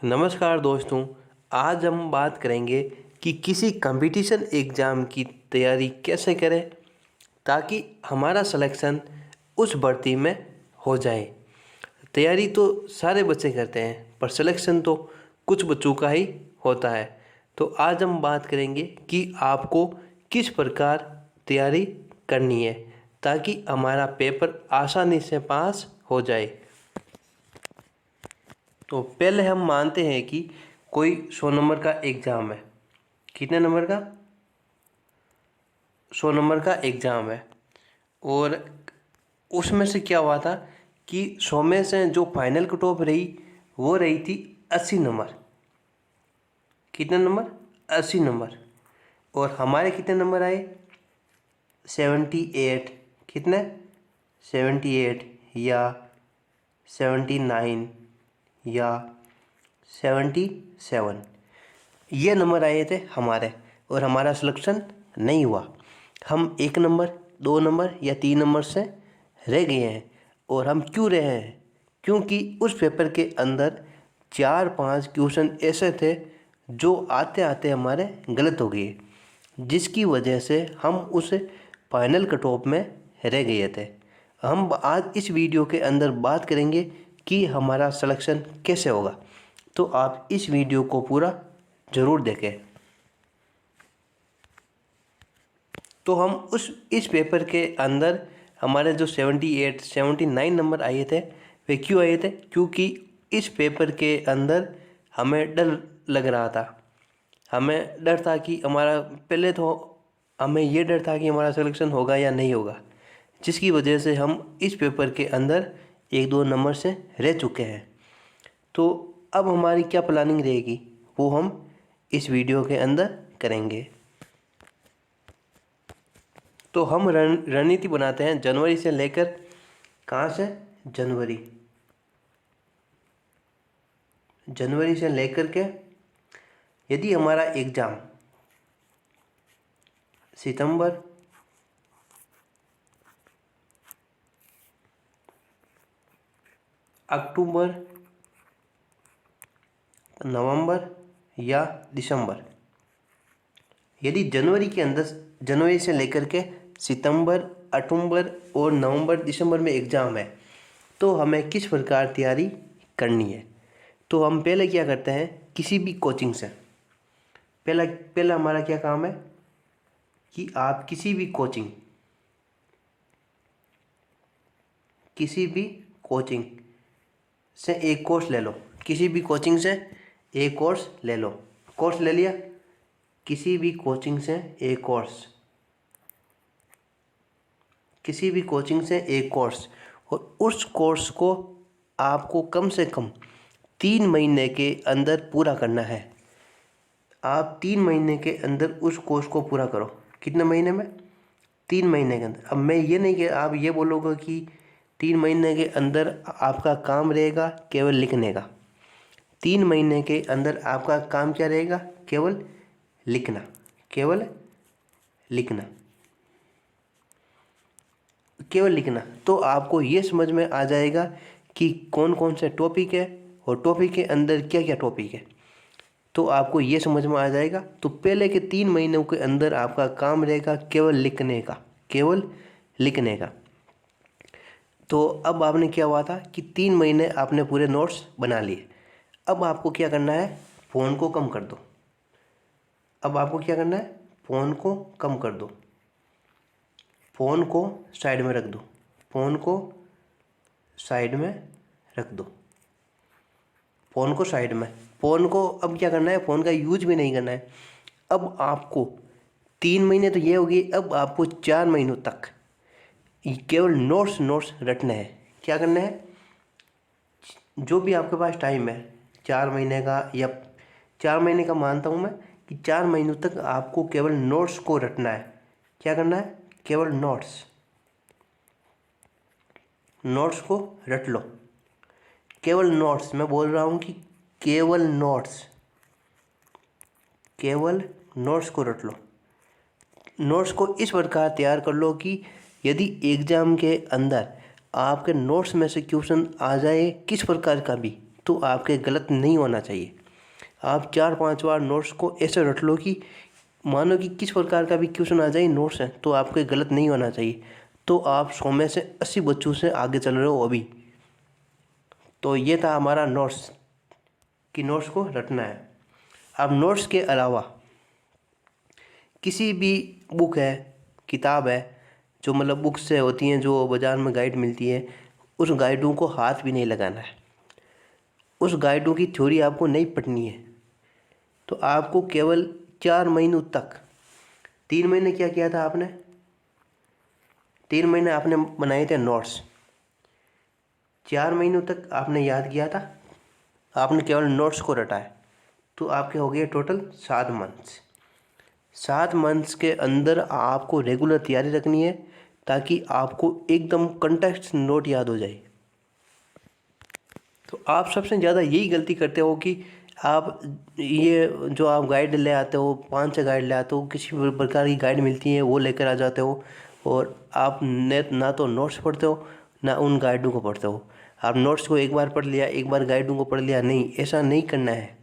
नमस्कार दोस्तों। आज हम बात करेंगे कि किसी कंपटीशन एग्ज़ाम की तैयारी कैसे करें ताकि हमारा सिलेक्शन उस भर्ती में हो जाए। तैयारी तो सारे बच्चे करते हैं पर सिलेक्शन तो कुछ बच्चों का ही होता है। तो आज हम बात करेंगे कि आपको किस प्रकार तैयारी करनी है ताकि हमारा पेपर आसानी से पास हो जाए। तो पहले हम मानते हैं कि कोई 100 नंबर का एग्ज़ाम है। कितने नंबर का? 100 नंबर का एग्ज़ाम है और उसमें से क्या हुआ था कि 100 में से जो फाइनल कट ऑफ रही वो रही थी 80 नंबर। कितने नंबर? 80 नंबर। और हमारे कितने नंबर आए? 78। कितने? 78 या 79 या 77 ये नंबर आए थे हमारे और हमारा सिलेक्शन नहीं हुआ। हम 1 नंबर 2 नंबर या 3 नंबर से रह गए हैं। और हम क्यों रहे हैं? क्योंकि उस पेपर के अंदर 4-5 क्वेश्चन ऐसे थे जो आते आते हमारे गलत हो गए, जिसकी वजह से हम उस फाइनल कट ऑफ में रह गए थे। हम आज इस वीडियो के अंदर बात करेंगे कि हमारा सिलेक्शन कैसे होगा। तो आप इस वीडियो को पूरा ज़रूर देखें। तो हम इस पेपर के अंदर हमारे जो 78 79 नंबर आए थे वे क्यों आए थे? क्योंकि इस पेपर के अंदर हमें डर लग रहा था। हमें डर था कि हमारा पहले तो हमें ये डर था कि हमारा सिलेक्शन होगा या नहीं होगा, जिसकी वजह से हम इस पेपर के अंदर 1-2 नंबर से रह चुके हैं। तो अब हमारी क्या प्लानिंग रहेगी वो हम इस वीडियो के अंदर करेंगे। तो हम रणनीति बनाते हैं जनवरी से लेकर, कहाँ से? जनवरी से लेकर के यदि हमारा एग्ज़ाम सितंबर, अक्टूबर, नवंबर या दिसंबर, यदि जनवरी के अंदर जनवरी से लेकर के सितंबर, अक्टूबर और नवंबर दिसंबर में एग्ज़ाम है तो हमें किस प्रकार तैयारी करनी है। तो हम पहले क्या करते हैं, किसी भी कोचिंग से पहला हमारा क्या काम है कि आप किसी भी कोचिंग से एक कोर्स ले लो। किसी भी कोचिंग से एक कोर्स ले लो। कोर्स ले लिया, किसी भी कोचिंग से एक कोर्स और उस कोर्स को आपको कम से कम 3 महीने के अंदर पूरा करना है। आप 3 महीने के अंदर उस कोर्स को पूरा करो। कितने महीने में? 3 महीने के अंदर। अब मैं ये नहीं कि आप ये बोलोगे कि 3 महीने के अंदर आपका काम रहेगा केवल लिखने का। 3 महीने के अंदर आपका काम क्या रहेगा? केवल लिखना। तो आपको ये समझ में आ जाएगा कि कौन कौन से टॉपिक है और टॉपिक के अंदर क्या क्या टॉपिक है, तो आपको ये समझ में आ जाएगा। तो पहले के 3 महीनों के अंदर आपका काम रहेगा केवल लिखने का। तो अब आपने क्या हुआ था कि 3 महीने आपने पूरे नोट्स बना लिए। अब आपको क्या करना है? फ़ोन को कम कर दो। फ़ोन को कम कर दो। फ़ोन को साइड में रख दो। फ़ोन को अब क्या करना है? फ़ोन का यूज भी नहीं करना है। अब आपको 3 महीने तो ये हो गई, अब आपको 4 महीनों तक केवल नोट्स रटने हैं। क्या करना है? जो भी आपके पास टाइम है 4 महीने का या 4 महीने का मानता हूँ मैं कि 4 महीनों तक आपको केवल नोट्स को रटना है। क्या करना है? केवल नोट्स को रट लो। केवल नोट्स, मैं बोल रहा हूँ कि केवल नोट्स को रट लो। नोट्स को इस प्रकार तैयार कर लो कि यदि एग्ज़ाम के अंदर आपके नोट्स में से क्वेश्चन आ जाए किस प्रकार का भी, तो आपके गलत नहीं होना चाहिए। आप 4-5 बार नोट्स को ऐसे रट लो कि मानो कि किस प्रकार का भी क्वेश्चन आ जाए नोट्स है तो आपके गलत नहीं होना चाहिए। तो आप 100 में से 80 बच्चों से आगे चल रहे हो अभी। तो ये था हमारा नोट्स कि नोट्स को रटना है। अब नोट्स के अलावा किसी भी बुक है, किताब है, जो मतलब बुक्स से होती हैं जो बाज़ार में गाइड मिलती है, उस गाइडों को हाथ भी नहीं लगाना है। उस गाइडों की थ्योरी आपको नहीं पढ़नी है। तो आपको केवल 4 महीनों तक, 3 महीने क्या किया था आपने, 3 महीने आपने बनाए थे नोट्स, 4 महीनों तक आपने याद किया था, आपने केवल नोट्स को रटा है। तो आपके हो गए टोटल 7 मंथ्स। 7 मंथ्स के अंदर आपको रेगुलर तैयारी रखनी है ताकि आपको एकदम कंटेक्स्ट नोट याद हो जाए। तो आप सबसे ज़्यादा यही गलती करते हो कि आप ये जो आप गाइड ले आते हो, 5-6 गाइड ले आते हो, किसी भी प्रकार की गाइड मिलती है वो लेकर आ जाते हो और आप ना तो नोट्स पढ़ते हो ना उन गाइडों को पढ़ते हो। आप नोट्स को एक बार पढ़ लिया, एक बार गाइडों को पढ़ लिया, नहीं, ऐसा नहीं करना है।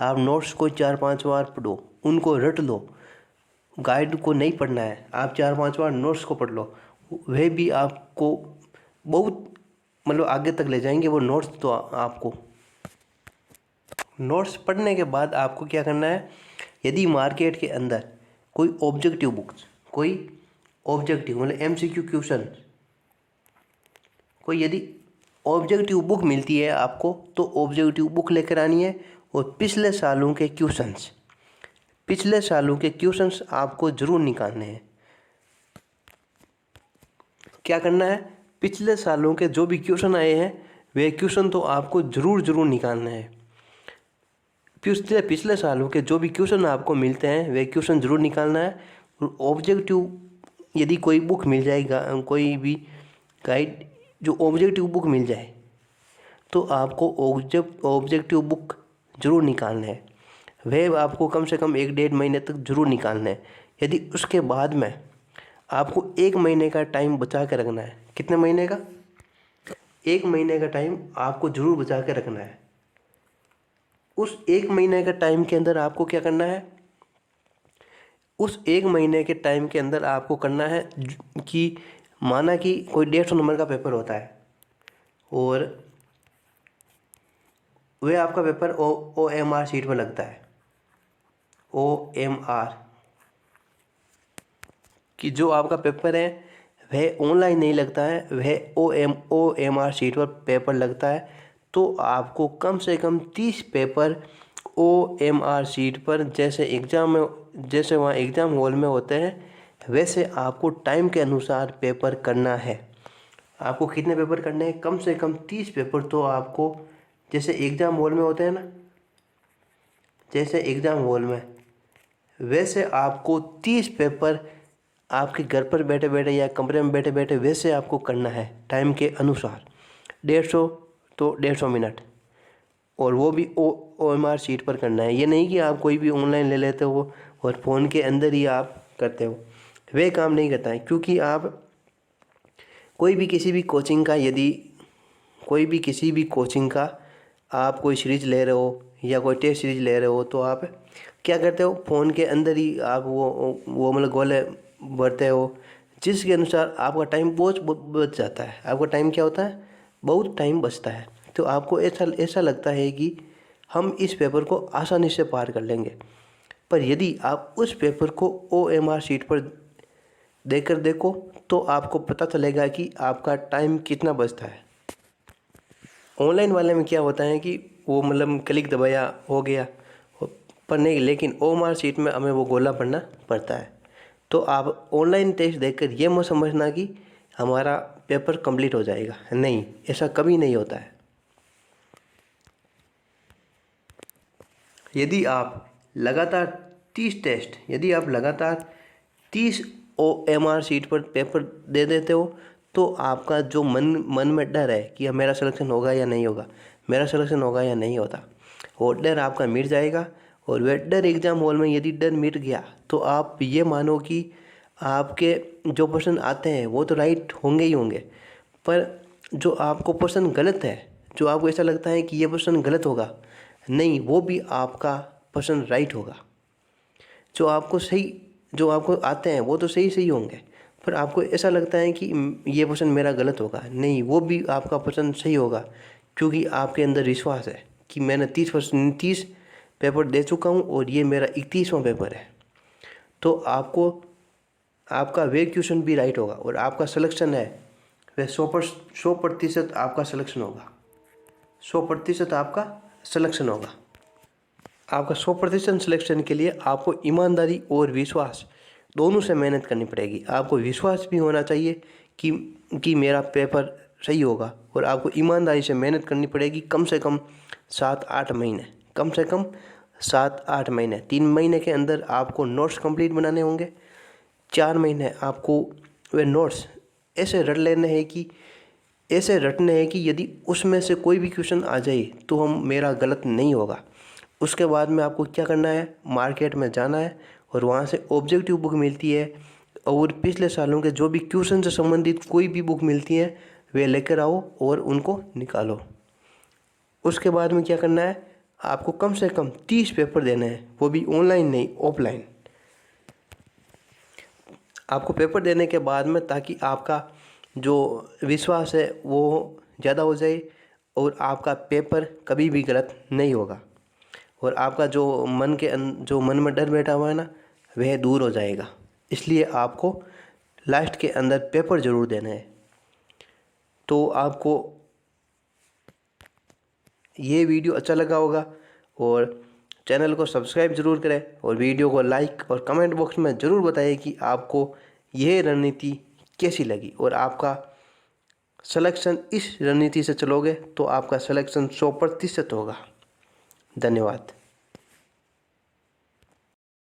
आप नोट्स को 4-5 बार पढ़ो, उनको रट लो, गाइड को नहीं पढ़ना है। आप 4-5 बार नोट्स को पढ़ लो, वह भी आपको बहुत मतलब आगे तक ले जाएंगे वो नोट्स। तो आपको नोट्स पढ़ने के बाद आपको क्या करना है, यदि मार्केट के अंदर कोई ऑब्जेक्टिव बुक्स, कोई ऑब्जेक्टिव मतलब MCQ क्वेश्चन, कोई यदि ऑब्जेक्टिव बुक मिलती है आपको तो ऑब्जेक्टिव बुक लेकर आनी है और पिछले सालों के क्वेश्चंस, पिछले सालों के क्वेश्चंस आपको ज़रूर निकालने हैं। क्या करना है, पिछले सालों के जो भी क्वेश्चन आए हैं वे क्वेश्चन तो आपको ज़रूर निकालने हैं। पिछले सालों के जो भी क्वेश्चन आपको मिलते हैं वे क्वेश्चन ज़रूर निकालना है। और ऑब्जेक्टिव यदि कोई बुक मिल जाएगा, कोई भी गाइड जो ऑब्जेक्टिव बुक मिल जाए तो आपको ऑब्जेक्टिव बुक ज़रूर निकालना है। वह आपको कम से कम 1-1.5 महीने तक ज़रूर निकालना है। यदि उसके बाद में आपको 1 महीने का टाइम बचा के रखना है, कितने महीने का, 1 महीने का टाइम आपको ज़रूर बचा के रखना है। उस 1 महीने के टाइम के अंदर आपको क्या करना है, उस 1 महीने के टाइम के अंदर आपको करना है कि माना कि कोई 150 नंबर का पेपर होता है और वह आपका पेपर OMR शीट पर लगता है। OMR कि जो आपका पेपर है वह ऑनलाइन नहीं लगता है, वह OMR शीट पर पेपर लगता है। तो आपको कम से कम 30 पेपर OMR शीट पर, जैसे एग्ज़ाम में, जैसे वहाँ एग्ज़ाम हॉल में होते हैं वैसे आपको टाइम के अनुसार पेपर करना है। आपको कितने पेपर करने हैं, कम से कम 30 पेपर। तो आपको जैसे एग्ज़ाम हॉल में होते हैं ना, जैसे एग्ज़ाम हॉल में वैसे आपको 30 पेपर आपके घर पर बैठे बैठे या कमरे में बैठे बैठे वैसे आपको करना है टाइम के अनुसार। 150 तो 150 मिनट, और वो भी OMR शीट पर करना है। ये नहीं कि आप कोई भी ऑनलाइन ले लेते हो और फ़ोन के अंदर ही आप करते हो, वे काम नहीं करता है। क्योंकि आप कोई भी किसी भी कोचिंग का, यदि कोई भी किसी भी कोचिंग का आप कोई सीरीज़ ले रहे हो या कोई टेस्ट सीरीज ले रहे हो तो आप क्या करते हो, फ़ोन के अंदर ही आप वो मतलब गोले भरते हो, जिसके अनुसार आपका टाइम बहुत बच जाता है। आपका टाइम क्या होता है, बहुत टाइम बचता है। तो आपको ऐसा लगता है कि हम इस पेपर को आसानी से पार कर लेंगे, पर यदि आप उस पेपर को OMR शीट पर देकर देखो तो आपको पता चलेगा कि आपका टाइम कितना बचता है। ऑनलाइन वाले में क्या होता है कि वो मतलब क्लिक दबाया हो गया पढ़ने की, लेकिन OMR शीट में हमें वो गोला पढ़ना पड़ता है। तो आप ऑनलाइन टेस्ट देखकर ये मत समझना कि हमारा पेपर कंप्लीट हो जाएगा, नहीं, ऐसा कभी नहीं होता है। यदि आप लगातार 30 टेस्ट, यदि आप लगातार 30 OMR शीट पर पेपर दे देते हो तो आपका जो मन में डर है कि मेरा सिलेक्शन होगा या नहीं होगा, मेरा सिलेक्शन होगा या नहीं होता, वो डर आपका मिट जाएगा। और वह डर एग्ज़ाम हॉल में यदि डर मिट गया तो आप ये मानो कि आपके जो क्वेश्चन आते हैं वो तो राइट होंगे ही होंगे, पर जो आपको क्वेश्चन गलत है, जो आपको ऐसा लगता है कि ये प्रश्न गलत होगा, नहीं, वो भी आपका प्रश्न राइट होगा। जो आपको आते हैं वो तो सही होंगे, पर आपको ऐसा लगता है कि ये प्रश्न मेरा गलत होगा, नहीं, वो भी आपका प्रश्न सही होगा, क्योंकि आपके अंदर विश्वास है कि मैंने 30 पेपर दे चुका हूँ और ये मेरा 31वां पेपर है। तो आपका वे क्वेश्चन भी राइट होगा और आपका सिलेक्शन है वह 100% आपका सिलेक्शन होगा। 100% आपका सिलेक्शन होगा। आपका 100% सिलेक्शन के लिए आपको ईमानदारी और विश्वास दोनों से मेहनत करनी पड़ेगी। आपको विश्वास भी होना चाहिए कि मेरा पेपर सही होगा, और आपको ईमानदारी से मेहनत करनी पड़ेगी कम से कम 7-8 महीने, कम से कम 7-8 महीने। 3 महीने के अंदर आपको नोट्स कंप्लीट बनाने होंगे। 4 महीने आपको वे नोट्स ऐसे रटने हैं कि यदि उसमें से कोई भी क्वेश्चन आ जाए तो मेरा गलत नहीं होगा। उसके बाद में आपको क्या करना है, मार्केट में जाना है और वहाँ से ऑब्जेक्टिव बुक मिलती है और पिछले सालों के जो भी क्वेश्चन से संबंधित कोई भी बुक मिलती है वे लेकर आओ और उनको निकालो। उसके बाद में क्या करना है, आपको कम से कम 30 पेपर देने हैं, वो भी ऑनलाइन नहीं, ऑफलाइन। आपको पेपर देने के बाद में, ताकि आपका जो विश्वास है वो ज़्यादा हो जाए और आपका पेपर कभी भी गलत नहीं होगा, और आपका जो मन में डर बैठा हुआ है ना, वह दूर हो जाएगा। इसलिए आपको लास्ट के अंदर पेपर ज़रूर देना है। तो आपको ये वीडियो अच्छा लगा होगा और चैनल को सब्सक्राइब ज़रूर करें और वीडियो को लाइक और कमेंट बॉक्स में ज़रूर बताइए कि आपको यह रणनीति कैसी लगी, और आपका सिलेक्शन इस रणनीति से चलोगे तो आपका सिलेक्शन 100% होगा। धन्यवाद।